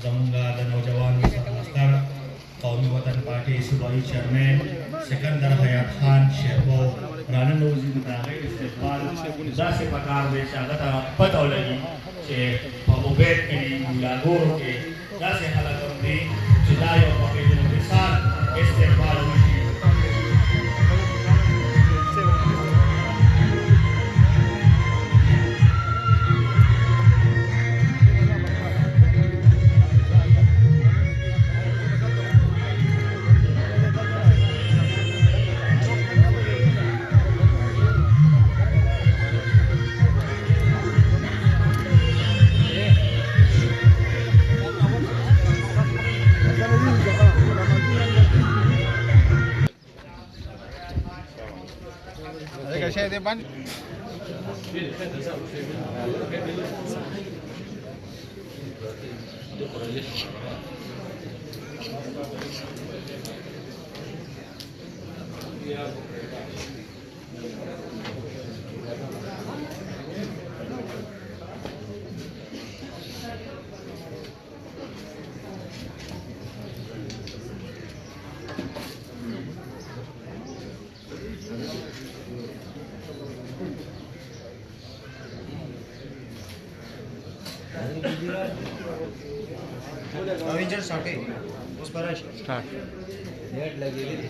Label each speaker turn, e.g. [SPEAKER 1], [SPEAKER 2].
[SPEAKER 1] Zamungga dan Nojawaan Wisata Master Kaumi Watan Parti Subayu Chairman Sekandar Hayat Khan Sherbo Rana Nozi Mutahe Istiqbal Dasi Pakar Besagata Patau lagi Che Pabubet Kini Mulagur Ke Dasi Halakam Di Chidayo Pakidin Besar Istiqbal Wishi
[SPEAKER 2] कशा आहे ते पण Avenger साठी Pushpraj start net लगेगी